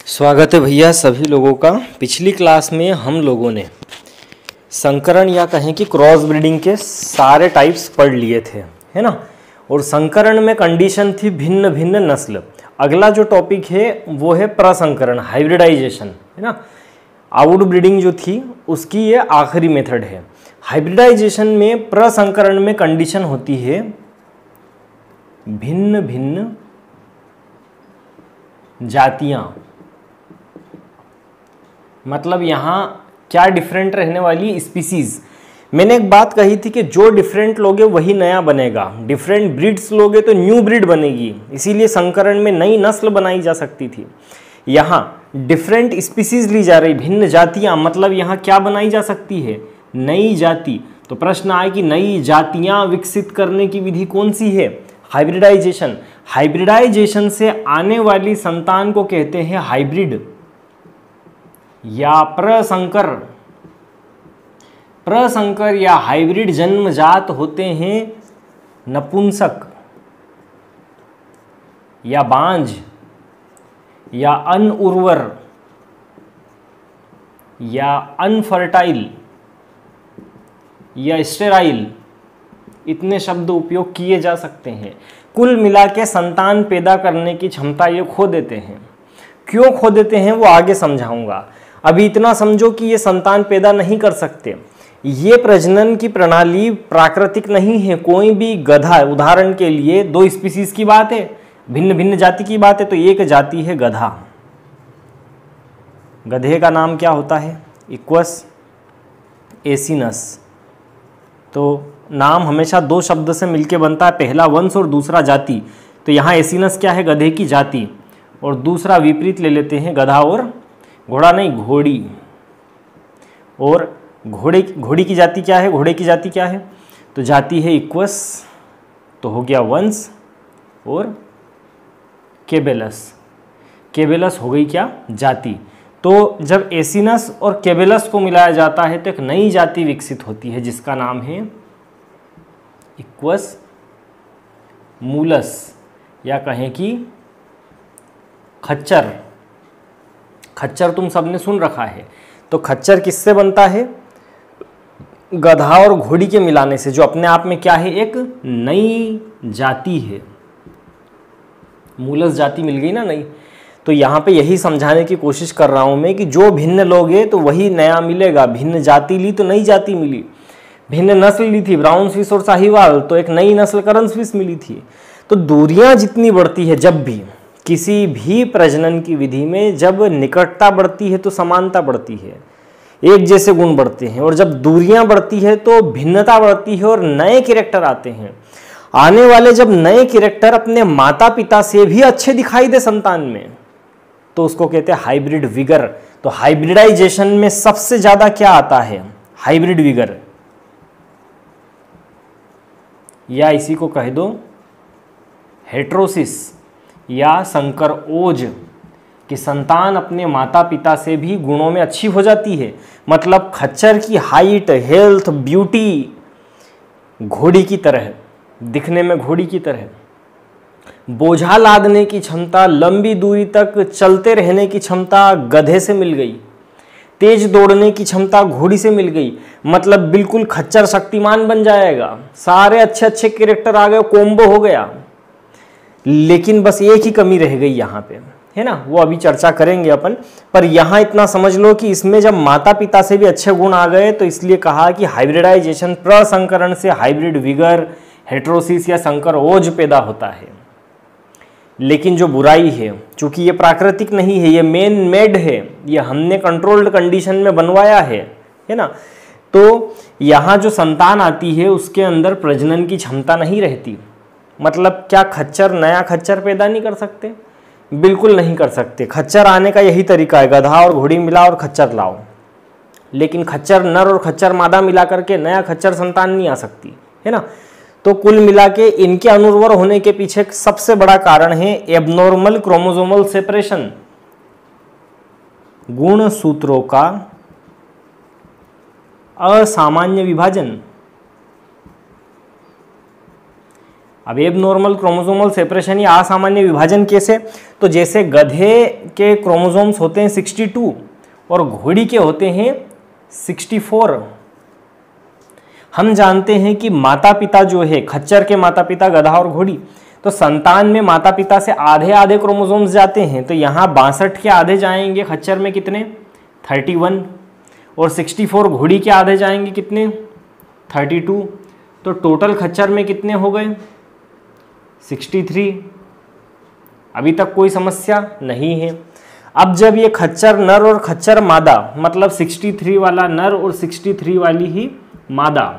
स्वागत है भैया सभी लोगों का। पिछली क्लास में हम लोगों ने संकरण या कहें कि क्रॉस ब्रीडिंग के सारे टाइप्स पढ़ लिए थे, है ना। और संकरण में कंडीशन थी भिन्न भिन्न नस्ल। अगला जो टॉपिक है वो है प्रसंकरण, हाइब्रिडाइजेशन, है ना। आउट ब्रीडिंग जो थी उसकी ये आखिरी मेथड है। हाइब्रिडाइजेशन में प्रसंकरण में कंडीशन होती है भिन्न भिन्न जातियां, मतलब यहाँ क्या डिफरेंट रहने वाली स्पीसीज। मैंने एक बात कही थी कि जो डिफरेंट लोगे वही नया बनेगा, डिफरेंट ब्रीड्स लोगे तो न्यू ब्रीड बनेगी, इसीलिए संकरण में नई नस्ल बनाई जा सकती थी। यहाँ डिफरेंट स्पीसीज ली जा रही, भिन्न जातियाँ, मतलब यहाँ क्या बनाई जा सकती है, नई जाति। तो प्रश्न आए कि नई जातियाँ विकसित करने की विधि कौन सी है, हाइब्रिडाइजेशन। हाइब्रिडाइजेशन से आने वाली संतान को कहते हैं हाइब्रिड या प्रसंकर। प्रसंकर या हाइब्रिड जन्मजात होते हैं नपुंसक या बांझ या अनउर्वर या अनफर्टाइल या स्टेराइल, इतने शब्द उपयोग किए जा सकते हैं। कुल मिला के संतान पैदा करने की क्षमता ये खो देते हैं। क्यों खो देते हैं वो आगे समझाऊंगा। अभी इतना समझो कि ये संतान पैदा नहीं कर सकते। ये प्रजनन की प्रणाली प्राकृतिक नहीं है। कोई भी गधा, उदाहरण के लिए दो स्पीसीज की बात है, भिन्न भिन्न जाति की बात है, तो एक जाति है गधा। गधे का नाम क्या होता है, इक्वस एसिनस। तो नाम हमेशा दो शब्द से मिलके बनता है, पहला वंश और दूसरा जाति। तो यहाँ एसिनस क्या है, गधे की जाति, और दूसरा विपरीत ले लेते हैं, गधा और घोड़ा नहीं, घोड़ी। और घोड़ी की जाति क्या है, घोड़े की जाति क्या है, तो जाति है इक्वस, तो हो गया वंश, और केबेलस, केबेलस हो गई क्या, जाति। तो जब एसिनस और केबेलस को मिलाया जाता है तो एक नई जाति विकसित होती है जिसका नाम है इक्वस मूलस, या कहें कि खच्चर। खच्चर तुम सबने सुन रखा है। तो खच्चर किससे बनता है, गधा और घोड़ी के मिलाने से, जो अपने आप में क्या है, एक नई जाति है। मूलस जाति मिल गई ना नई। तो यहाँ पे यही समझाने की कोशिश कर रहा हूँ मैं कि जो भिन्न लोगे तो वही नया मिलेगा। भिन्न जाति ली तो नई जाति मिली, भिन्न नस्ल ली थी ब्राउन स्विस और साहिवाल, तो एक नई नस्ल करन स्विस मिली थी। तो दूरियां जितनी बढ़ती है, जब भी किसी भी प्रजनन की विधि में जब निकटता बढ़ती है तो समानता बढ़ती है, एक जैसे गुण बढ़ते हैं, और जब दूरियां बढ़ती है तो भिन्नता बढ़ती है और नए कैरेक्टर आते हैं। आने वाले जब नए कैरेक्टर अपने माता पिता से भी अच्छे दिखाई दे संतान में, तो उसको कहते हैं हाइब्रिड विगर। तो हाइब्रिडाइजेशन में सबसे ज्यादा क्या आता है, हाइब्रिड विगर, या इसी को कह दो हेट्रोसिस या संकर ओज, कि संतान अपने माता पिता से भी गुणों में अच्छी हो जाती है। मतलब खच्चर की हाइट, हेल्थ, ब्यूटी घोड़ी की तरह, दिखने में घोड़ी की तरह, बोझा लादने की क्षमता, लंबी दूरी तक चलते रहने की क्षमता गधे से मिल गई, तेज दौड़ने की क्षमता घोड़ी से मिल गई। मतलब बिल्कुल खच्चर शक्तिमान बन जाएगा, सारे अच्छे अच्छे कैरेक्टर आ गए, कोम्बो हो गया। लेकिन बस एक ही कमी रह गई यहाँ पे, है ना, वो अभी चर्चा करेंगे अपन। पर यहाँ इतना समझ लो कि इसमें जब माता पिता से भी अच्छे गुण आ गए तो इसलिए कहा कि हाइब्रिडाइजेशन, प्रसंकरण से हाइब्रिड विगर, हेट्रोसिस या संकर ओज पैदा होता है। लेकिन जो बुराई है, चूंकि ये प्राकृतिक नहीं है, ये मेन मेड है, ये हमने कंट्रोल्ड कंडीशन में बनवाया है ना। तो यहाँ जो संतान आती है उसके अंदर प्रजनन की क्षमता नहीं रहती। मतलब क्या खच्चर नया खच्चर पैदा नहीं कर सकते, बिल्कुल नहीं कर सकते। खच्चर आने का यही तरीका है, गधा और घोड़ी मिला और खच्चर लाओ। लेकिन खच्चर नर और खच्चर मादा मिला करके नया खच्चर संतान नहीं आ सकती, है ना। तो कुल मिला के इनके अनुर्वर होने के पीछे सबसे बड़ा कारण है एबनॉर्मल क्रोमोसोमल सेपरेशन, गुण सूत्रों का असामान्य विभाजन। अब एबनॉर्मल क्रोमोसोमल सेपरेशन या असामान्य विभाजन कैसे, तो जैसे गधे के क्रोमोसोम्स होते हैं 62 और घोड़ी के होते हैं 64। हम जानते हैं कि माता पिता जो है, खच्चर के माता पिता गधा और घोड़ी, तो संतान में माता पिता से आधे आधे क्रोमोसोम्स जाते हैं, तो यहाँ 62 के आधे जाएंगे खच्चर में कितने 31, और 64 घोड़ी के आधे जाएंगे कितने 32, तो टोटल खच्चर में कितने हो गए 63। अभी तक कोई समस्या नहीं है। अब जब ये खच्चर नर और खच्चर मादा, मतलब 63 वाला नर और 63 वाली ही मादा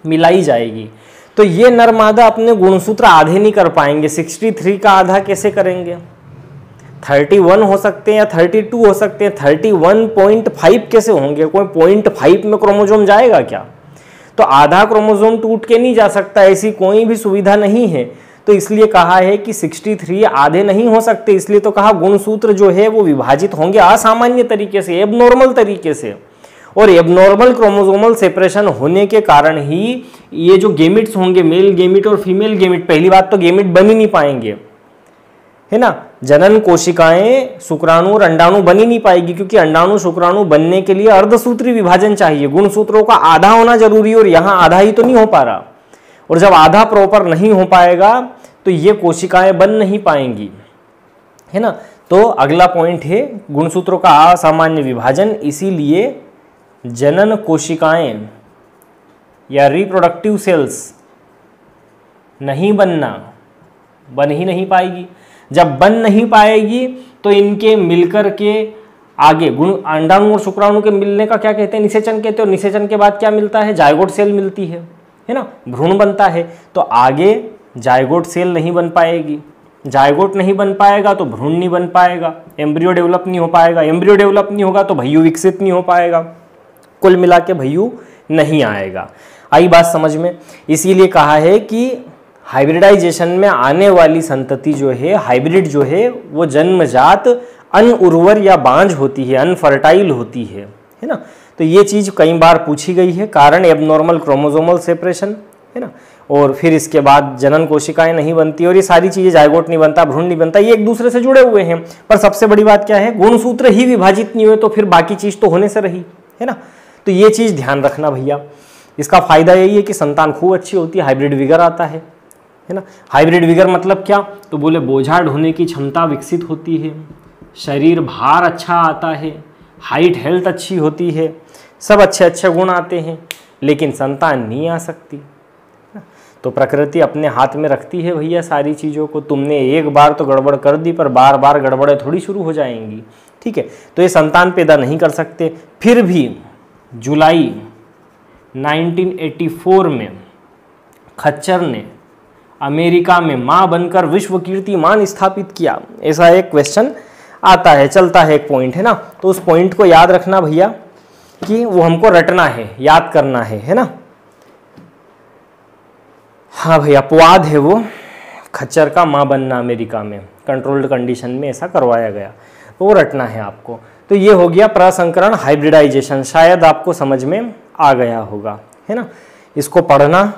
मिलाई जाएगी, तो ये नर मादा अपने गुणसूत्र आधे नहीं कर पाएंगे। 63 का आधा कैसे करेंगे, 31 हो सकते हैं या 32 हो सकते हैं, 31.5 कैसे होंगे, कोई 0.5 में क्रोमोसोम जाएगा क्या, तो आधा क्रोमोसोम टूट के नहीं जा सकता, ऐसी कोई भी सुविधा नहीं है। तो इसलिए कहा है कि 63 आधे नहीं हो सकते, इसलिए तो कहा गुणसूत्र जो है वो विभाजित होंगे असामान्य तरीके से, एबनॉर्मल तरीके से, और एबनॉर्मल क्रोमोसोमल सेपरेशन होने के कारण ही ये जो गेमिट्स होंगे, मेल गेमिट और फीमेल गेमिट, पहली बात तो गेमिट बन ही नहीं पाएंगे, है ना, जनन कोशिकाएं शुक्राणु और अंडाणु बन ही नहीं पाएगी, क्योंकि अंडाणु शुक्राणु बनने के लिए अर्धसूत्री विभाजन चाहिए, गुणसूत्रों का आधा होना जरूरी है, और यहाँ आधा ही तो नहीं हो पा रहा, और जब आधा प्रॉपर नहीं हो पाएगा तो ये कोशिकाएं बन नहीं पाएंगी, है ना। तो अगला पॉइंट है गुणसूत्रों का असामान्य विभाजन, इसीलिए जनन कोशिकाएं या रिप्रोडक्टिव सेल्स नहीं बनना, बन ही नहीं पाएगी। जब बन नहीं पाएगी तो इनके मिलकर के आगे गुण अंडाणु और शुक्राणु के मिलने का क्या कहते हैं, निषेचन कहते हैं, और निषेचन के बाद क्या मिलता है, जायगोट सेल मिलती है ना, भ्रूण बनता है। तो आगे जायगोट सेल नहीं बन पाएगी, जायगोट नहीं बन पाएगा तो भ्रूण नहीं बन पाएगा, एम्ब्रियो डेवलप नहीं हो पाएगा, एम्ब्रियो डेवलप नहीं होगा तो भय्यू विकसित नहीं हो पाएगा, कुल मिला के भय्यू नहीं आएगा। आई बात समझ में। इसीलिए कहा है कि हाइब्रिडाइजेशन में आने वाली संतति जो है, हाइब्रिड जो है, वो जन्मजात अनउर्वर या बांझ होती है, अनफर्टाइल होती है ना। तो ये चीज़ कई बार पूछी गई है, कारण एबनॉर्मल क्रोमोसोमल सेपरेशन, है ना, और फिर इसके बाद जनन कोशिकाएं नहीं बनती, और ये सारी चीज़ें, जायगोट नहीं बनता, भ्रूण नहीं बनता, ये एक दूसरे से जुड़े हुए हैं। पर सबसे बड़ी बात क्या है, गुणसूत्र ही विभाजित नहीं हुए तो फिर बाकी चीज़ तो होने से रही, है ना। तो ये चीज़ ध्यान रखना भैया। इसका फायदा यही है कि संतान खूब अच्छी होती है, हाइब्रिड विगर आता है ना। हाइब्रिड विगर मतलब क्या, तो बोले बोझा ढोने की क्षमता विकसित होती है, शरीर भार अच्छा आता है, हाइट हेल्थ अच्छी होती है, सब अच्छे अच्छे गुण आते हैं, लेकिन संतान नहीं आ सकती। तो प्रकृति अपने हाथ में रखती है भैया सारी चीज़ों को। तुमने एक बार तो गड़बड़ कर दी, पर बार बार गड़बड़ें थोड़ी शुरू हो जाएंगी, ठीक है। तो ये संतान पैदा नहीं कर सकते। फिर भी जुलाई 1984 में खच्चर ने अमेरिका में मां बनकर विश्व कीर्तिमान स्थापित किया, ऐसा एक क्वेश्चन आता है, चलता है, एक पॉइंट है ना। तो उस पॉइंट को याद रखना भैया कि वो हमको रटना है, याद करना है ना। हाँ भैया, अपवाद है वो, खच्चर का मां बनना अमेरिका में कंट्रोल्ड कंडीशन में ऐसा करवाया गया, तो वो रटना है आपको। तो ये हो गया प्रसंकरण, हाइब्रिडाइजेशन, शायद आपको समझ में आ गया होगा, है ना। इसको पढ़ना,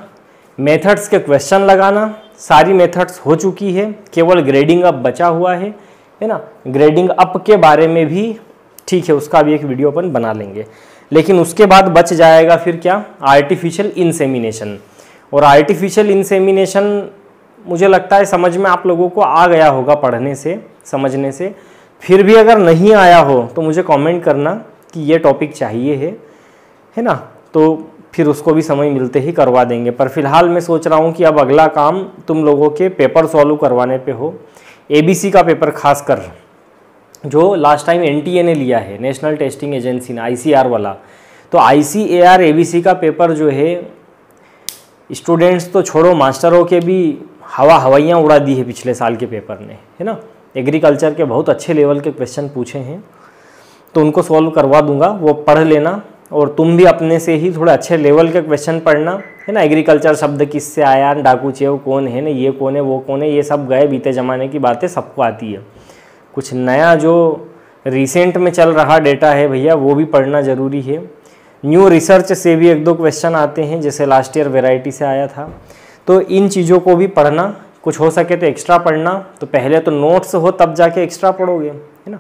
मेथड्स के क्वेश्चन लगाना, सारी मेथड्स हो चुकी है, केवल ग्रेडिंग अप बचा हुआ है ना। ग्रेडिंग अप के बारे में भी ठीक है, उसका भी एक वीडियो अपन बना लेंगे। लेकिन उसके बाद बच जाएगा फिर क्या, आर्टिफिशियल इंसेमिनेशन। और आर्टिफिशियल इंसेमिनेशन मुझे लगता है समझ में आप लोगों को आ गया होगा पढ़ने से, समझने से। फिर भी अगर नहीं आया हो तो मुझे कमेंट करना कि ये टॉपिक चाहिए है ना, तो फिर उसको भी समय मिलते ही करवा देंगे। पर फिलहाल मैं सोच रहा हूँ कि अब अगला काम तुम लोगों के पेपर सॉल्व करवाने पे हो। एबीसी का पेपर खासकर, जो लास्ट टाइम एनटीए ने लिया है, नेशनल टेस्टिंग एजेंसी ने, आईसीआर वाला। तो आईसीएआर एबीसी का पेपर जो है, स्टूडेंट्स तो छोड़ो, मास्टरों के भी हवाइयाँ उड़ा दी है पिछले साल के पेपर ने, है ना। एग्रीकल्चर के बहुत अच्छे लेवल के क्वेश्चन पूछे हैं, तो उनको सॉल्व करवा दूंगा, वो पढ़ लेना। और तुम भी अपने से ही थोड़े अच्छे लेवल के क्वेश्चन पढ़ना, है ना। एग्रीकल्चर शब्द किससे आया, डाकू चेव कौन है ना, ये कौन है, वो कौन है, ये सब गए बीते ज़माने की बातें सबको आती है। कुछ नया जो रिसेंट में चल रहा डेटा है भैया, वो भी पढ़ना ज़रूरी है। न्यू रिसर्च से भी एक दो क्वेश्चन आते हैं, जैसे लास्ट ईयर वैरायटी से आया था। तो इन चीज़ों को भी पढ़ना, कुछ हो सके तो एक्स्ट्रा पढ़ना। तो पहले तो नोट्स हो तब जाके एक्स्ट्रा पढ़ोगे, है ना।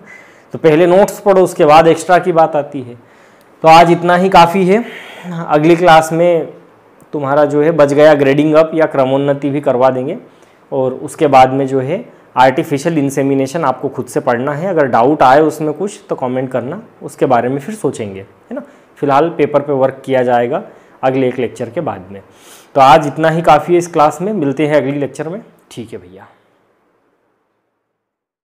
तो पहले नोट्स पढ़ो, उसके बाद एक्स्ट्रा की बात आती है। तो आज इतना ही काफ़ी है। अगली क्लास में तुम्हारा जो है बच गया ग्रेडिंग अप या क्रमोन्नति भी करवा देंगे, और उसके बाद में जो है आर्टिफिशियल इंसेमिनेशन आपको खुद से पढ़ना है। अगर डाउट आए उसमें कुछ तो कमेंट करना, उसके बारे में फिर सोचेंगे, है ना। फिलहाल पेपर पे वर्क किया जाएगा अगले एक लेक्चर के बाद में। तो आज इतना ही काफ़ी है इस क्लास में, मिलते हैं अगली लेक्चर में। ठीक है भैया।